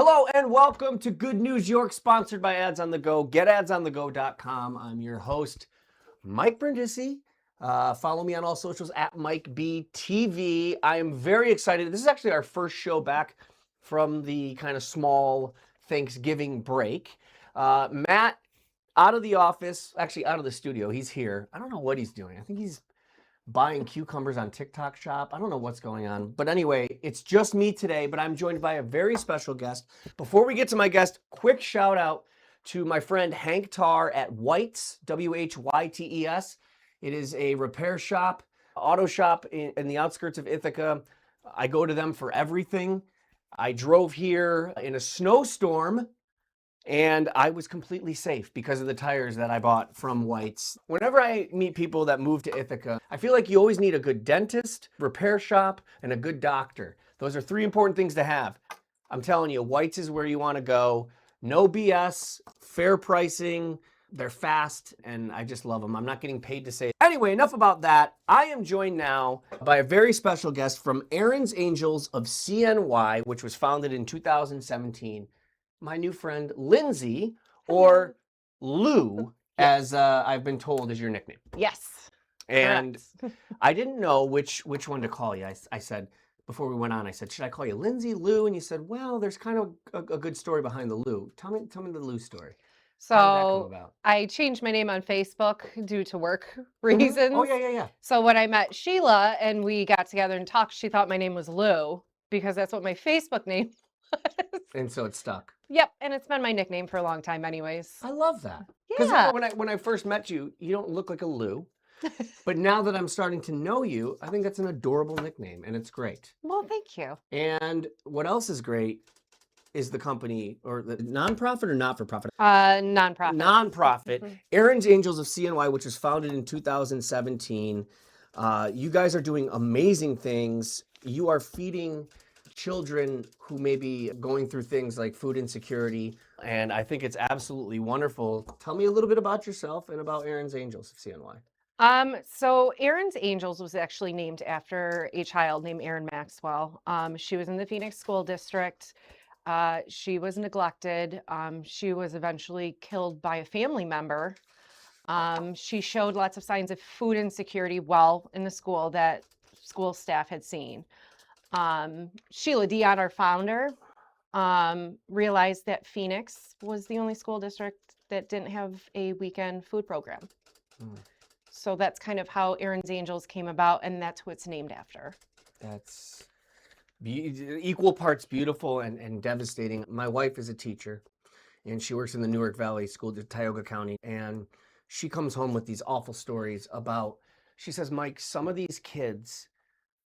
Hello and welcome to Good News York, sponsored by Ads on the Go. GetAdsOnTheGo.com. I'm your host, Mike Brindisi. Follow me on all socials at MikeBTV. I am very excited. This is actually our first show back from the kind of small Thanksgiving break. Matt, out of the office, actually out of the studio. He's here. I don't know what he's doing. I think he's buying cucumbers on TikTok Shop. I don't know what's going on. But anyway, it's just me today, but I'm joined by a very special guest. Before we get to my guest, quick shout out to my friend Hank Tarr at Whyte's, Whytes. It is a repair shop, auto shop in the outskirts of Ithaca. I go to them for everything. I drove here in a snowstorm and I was completely safe because of the tires that I bought from Whyte's. Whenever I meet people that move to Ithaca, I feel like you always need a good dentist, repair shop, and a good doctor. Those are three important things to have. I'm telling you, Whyte's is where you want to go. No BS, fair pricing, they're fast, and I just love them. I'm not getting paid to say it. Anyway, enough about that. I am joined now by a very special guest from Erin's Angels of CNY, which was founded in 2017. My new friend, Lindsay, or Lou, as I've been told is your nickname. Yes. And I didn't know which one to call you. I said, before we went on, I said, should I call you Lindsay, Lou? And you said, well, there's kind of a good story behind the Lou. Tell me the Lou story. So how did that come about? I changed my name on Facebook due to work reasons. Oh, yeah. So when I met Sheila and we got together and talked, she thought my name was Lou because that's what my Facebook name was. And so it stuck. Yep, and it's been my nickname for a long time anyways. I love that. Because when I first met you, you don't look like a Lou. But now that I'm starting to know you, I think that's an adorable nickname, and it's great. Well, thank you. And what else is great is the company, or the nonprofit or not-for-profit? Nonprofit. Nonprofit. Erin's Angels of CNY, which was founded in 2017. You guys are doing amazing things. You are feeding children who may be going through things like food insecurity, and I think it's absolutely wonderful. Tell me a little bit about yourself and about Erin's Angels of CNY. So Erin's Angels was actually named after a child named Erin Maxwell. She was in the Phoenix School District. She was neglected. She was eventually killed by a family member. She showed lots of signs of food insecurity while in the school that school staff had seen. Sheila Dion, our founder, realized that Phoenix was the only school district that didn't have a weekend food program. So that's kind of how Erin's Angels came about, and that's who it's named after. That's equal parts beautiful and devastating. My wife is a teacher, and she works in the Newark Valley School, Tioga County, and she comes home with these awful stories about, she says, Mike, some of these kids,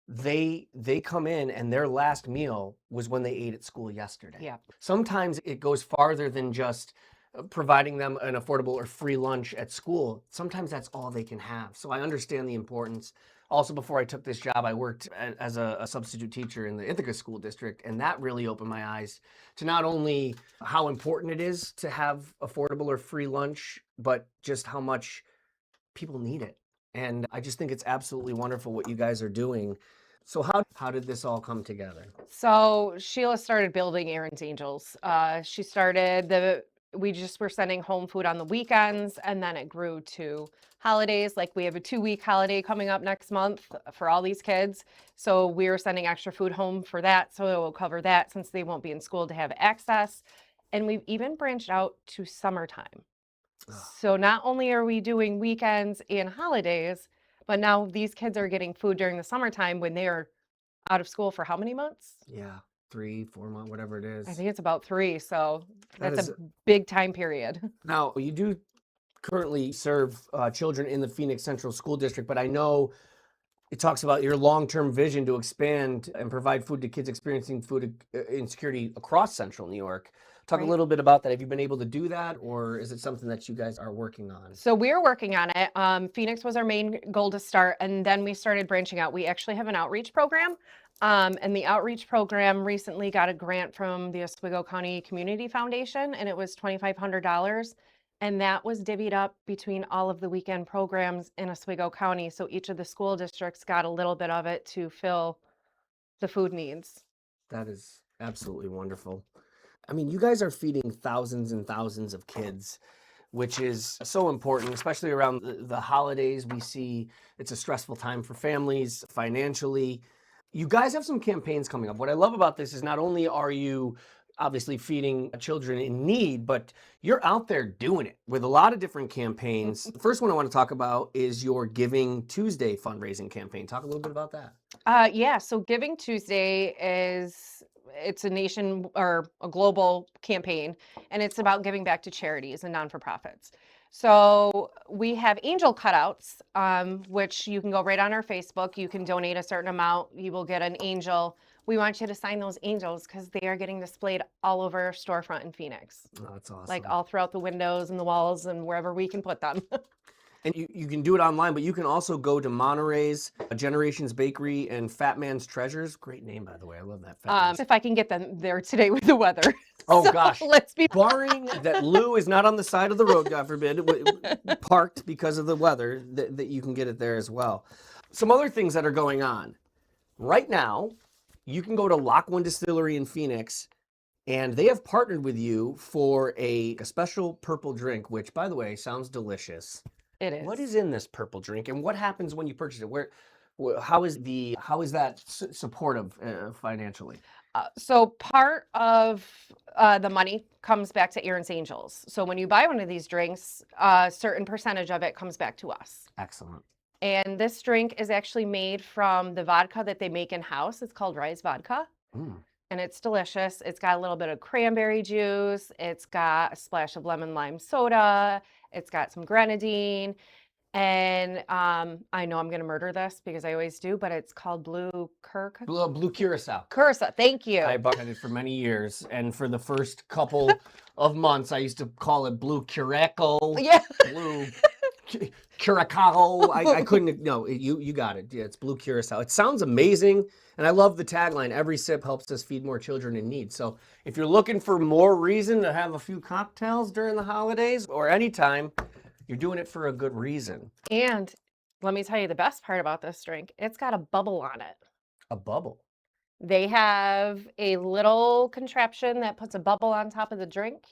they come in and their last meal was when they ate at school yesterday. Yeah. Sometimes it goes farther than just providing them an affordable or free lunch at school. Sometimes that's all they can have. So I understand the importance. Also, before I took this job, I worked as a substitute teacher in the Ithaca School District, and that really opened my eyes to not only how important it is to have affordable or free lunch, but just how much people need it. And I just think it's absolutely wonderful what you guys are doing. So how did this all come together? So Sheila started building Erin's Angels. We just were sending home food on the weekends, and then it grew to holidays. Like we have a 2-week holiday coming up next month for all these kids. So we were sending extra food home for that. So it will cover that since they won't be in school to have access. And we've even branched out to summertime. So not only are we doing weekends and holidays, but now these kids are getting food during the summertime when they are out of school for how many months? Yeah, 3-4 months, whatever it is. I think it's about 3. So that's a big time period. Now, you do currently serve children in the Phoenix Central School District, but I know it talks about your long-term vision to expand and provide food to kids experiencing food insecurity across Central New York. Talk a little bit about that. Have you been able to do that, or is it something that you guys are working on? So we're working on it. Phoenix was our main goal to start, and then we started branching out. We actually have an outreach program, and the outreach program recently got a grant from the Oswego County Community Foundation, and it was $2,500, and that was divvied up between all of the weekend programs in Oswego County. So each of the school districts got a little bit of it to fill the food needs. That is absolutely wonderful. I mean, you guys are feeding thousands and thousands of kids, which is so important, especially around the holidays. We see it's a stressful time for families financially. You guys have some campaigns coming up. What I love about this is not only are you obviously feeding children in need, but you're out there doing it with a lot of different campaigns. The first one I want to talk about is your Giving Tuesday fundraising campaign. Talk a little bit about that. Yeah, so Giving Tuesday it's a nation or a global campaign, and it's about giving back to charities and non-for-profits. So we have angel cutouts, which you can go right on our Facebook. You can donate a certain amount. You will get an angel. We want you to sign those angels because they are getting displayed all over our storefront in Phoenix, Oh, that's awesome. like all throughout the windows and the walls and wherever we can put them. And you can do it online, but you can also go to Monterey's, Generations Bakery, and Fat Man's Treasures. Great name, by the way. I love that. Fat Man's. If I can get them there today with the weather. Oh, So, gosh. let's be Barring that Lou is not on the side of the road, God forbid, parked because of the weather, that you can get it there as well. Some other things that are going on. Right now, you can go to Lock One Distillery in Phoenix, and they have partnered with you for a special purple drink, which, by the way, sounds delicious. It is. What is in this purple drink, and what happens when you purchase it? How is that supportive financially? So part of the money comes back to Erin's Angels. So when you buy one of these drinks, a certain percentage of it comes back to us. Excellent. And this drink is actually made from the vodka that they make in-house. It's called Rise Vodka. Mm. And it's delicious. It's got a little bit of cranberry juice. It's got a splash of lemon lime soda. It's got some grenadine. And I know I'm going to murder this because I always do, but it's called Blue Curacao. Curacao. Thank you. I bartended for many years, and for the first couple of months, I used to call it Blue Curacao. Yeah. Blue Curacao. I couldn't. No, you got it. Yeah, it's Blue Curacao. It sounds amazing, and I love the tagline. Every sip helps us feed more children in need. So if you're looking for more reason to have a few cocktails during the holidays or anytime, you're doing it for a good reason. And let me tell you the best part about this drink. It's got a bubble on it. A bubble. They have a little contraption that puts a bubble on top of the drink.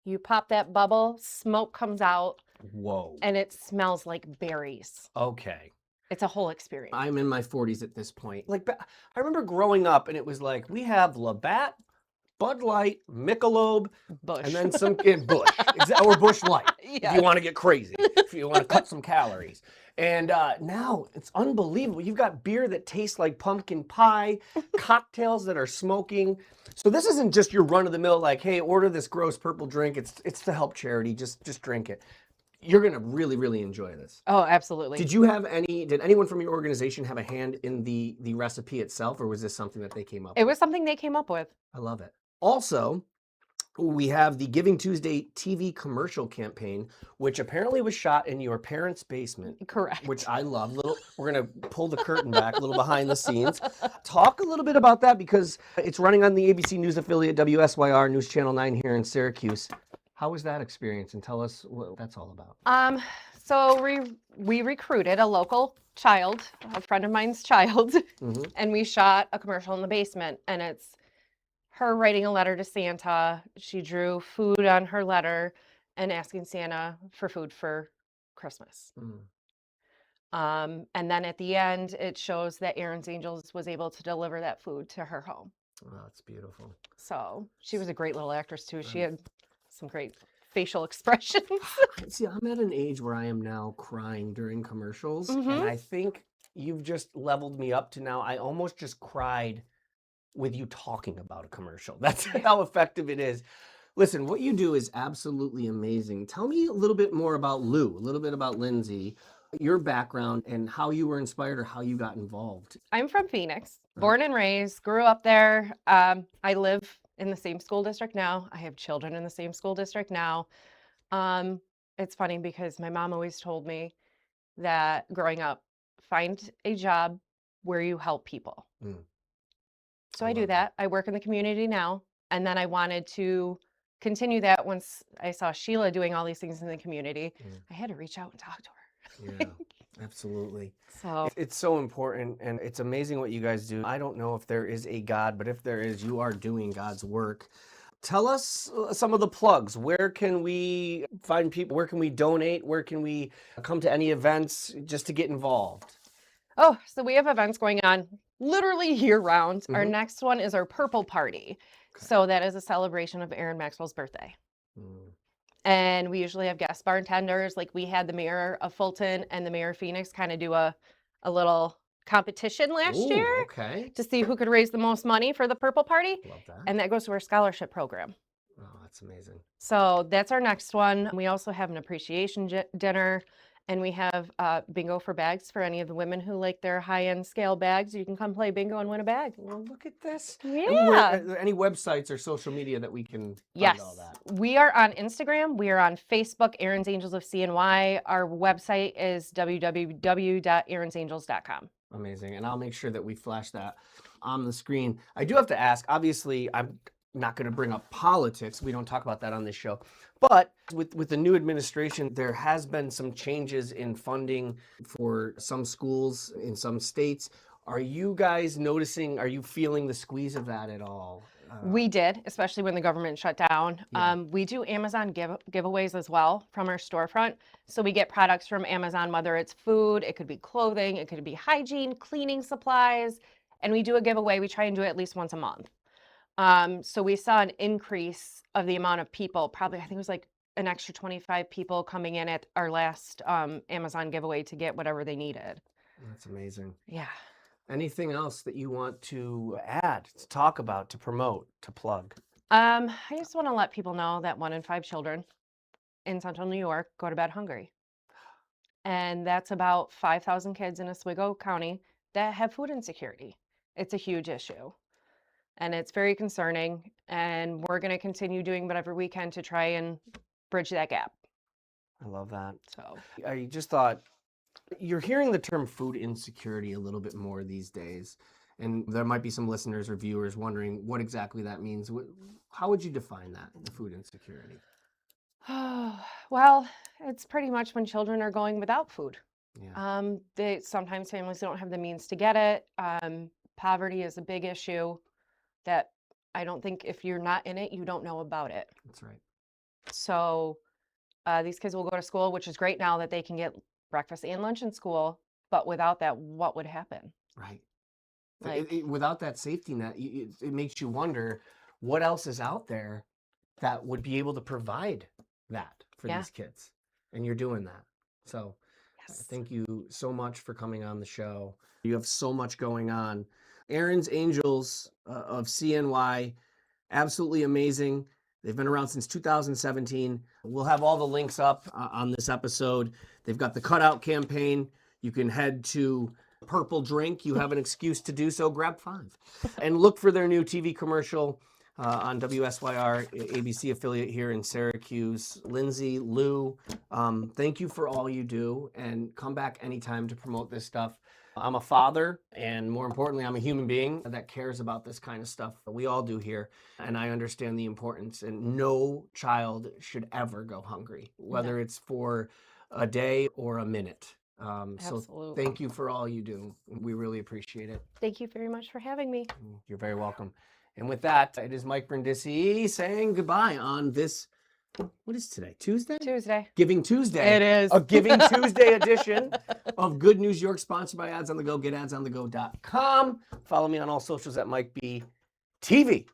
You pop that bubble, smoke comes out. Whoa. And it smells like berries. Okay. It's a whole experience. I'm in my 40s at this point. Like, I remember growing up, and it was like, we have Labatt, Bud Light, Michelob, Bush. and then some Bush, or Bush Light, Yes. if you want to get crazy, if you want to cut some calories. And now it's unbelievable. You've got beer that tastes like pumpkin pie, cocktails that are smoking. So this isn't just your run-of-the-mill, like, hey, order this gross purple drink. It's to help charity. Just drink it. You're gonna really, really enjoy this. Oh, absolutely. Did anyone from your organization have a hand in the recipe itself, or was this something that they came up with? It was something they came up with. I love it. Also, we have the Giving Tuesday TV commercial campaign, which apparently was shot in your parents' basement. Correct. Which I love. We're gonna pull the curtain back, a little behind the scenes. Talk a little bit about that because it's running on the ABC News affiliate WSYR News Channel 9 here in Syracuse. How was that experience? And tell us what that's all about. So we recruited a local child, a friend of mine's child, and we shot a commercial in the basement. And it's her writing a letter to Santa. She drew food on her letter and asking Santa for food for Christmas. And then at the end, it shows that Erin's Angels was able to deliver that food to her home. Oh, that's beautiful. So she was a great little actress too. She had some great facial expressions. See, I'm at an age where I am now crying during commercials, and I think you've just leveled me up to now. I almost just cried with you talking about a commercial. That's how effective it is. Listen, what you do is absolutely amazing. Tell me a little bit more about Lou, a little bit about Lindsay, your background, and how you were inspired or how you got involved. I'm from Phoenix, born and raised, grew up there. I live in the same school district now. I have children in the same school district now. It's funny because my mom always told me that growing up, find a job where you help people. So I do that. I work in the community now. And then I wanted to continue that once I saw Sheila doing all these things in the community. I had to reach out and talk to her. Yeah, absolutely. So it's so important, and it's amazing what you guys do. I don't know if there is a God, but if there is, you are doing God's work. Tell us some of the plugs. Where can we find people? Where can we donate? Where can we come to any events just to get involved? Oh, so we have events going on literally year round. Our Mhm. next one is our Purple Party. Okay. So that is a celebration of Erin Maxwell's birthday. Mm. And we usually have guest bartenders. Like we had the mayor of Fulton and the mayor of Phoenix kind of do a little competition last year Ooh, okay. to see who could raise the most money for the Purple Party. Love that. And that goes to our scholarship program. Oh, that's amazing. So that's our next one. We also have an appreciation dinner, and we have bingo for bags for any of the women who like their high-end scale bags. You can come play bingo and win a bag. Well, look at this. Yeah. And are there any websites or social media that we can find all Yes. that? We are on Instagram. We are on Facebook, Erin's Angels of CNY. Our website is www.erinsangels.com. Amazing. And I'll make sure that we flash that on the screen. I do have to ask, obviously, I'm not going to bring up politics. We don't talk about that on this show. But with the new administration, there has been some changes in funding for some schools in some states. Are you guys noticing, are you feeling the squeeze of that at all? We did, especially when the government shut down. Yeah. We do Amazon giveaways as well from our storefront. So we get products from Amazon, whether it's food, it could be clothing, it could be hygiene, cleaning supplies. And we do a giveaway. We try and do it at least once a month. So we saw an increase of the amount of people, probably, I think it was like an extra 25 people coming in at our last Amazon giveaway to get whatever they needed. That's amazing. Yeah. Anything else that you want to add, to talk about, to promote, to plug? I just want to let people know that 1 in 5 children in central New York go to bed hungry. And that's about 5,000 kids in Oswego County that have food insecurity. It's a huge issue. And it's very concerning. And we're going to continue doing whatever we can to try and bridge that gap. I love that. So I just thought, you're hearing the term food insecurity a little bit more these days. And there might be some listeners or viewers wondering what exactly that means. How would you define that, the food insecurity? well, it's pretty much when children are going without food. Yeah. Sometimes families don't have the means to get it. Poverty is a big issue that I don't think if you're not in it, you don't know about it. That's right. So these kids will go to school, which is great now that they can get breakfast and lunch in school. But without that, what would happen? Right. Like, without that safety net, it makes you wonder what else is out there that would be able to provide that for these kids. And you're doing that. So yes. Thank you so much for coming on the show. You have so much going on. Erin's Angels of CNY, absolutely amazing. They've been around since 2017. We'll have all the links up on this episode. They've got the Cutout campaign. You can head to Purple Drink. You have an excuse to do so. Grab 5. And look for their new TV commercial on WSYR, ABC affiliate here in Syracuse. Lindsay Lu, thank you for all you do. And come back anytime to promote this stuff. I'm a father, and more importantly, I'm a human being that cares about this kind of stuff. We all do here, and I understand the importance, and no child should ever go hungry, whether it's for a day or a minute. So thank you for all you do. We really appreciate it. Thank you very much for having me. You're very welcome. And with that, it is Mike Brindisi saying goodbye on this, what is today? Tuesday? Tuesday. Giving Tuesday. It is. A Giving Tuesday edition of Good News York, sponsored by Ads on the Go. Get adsonthego.com. Follow me on all socials at Mike B TV.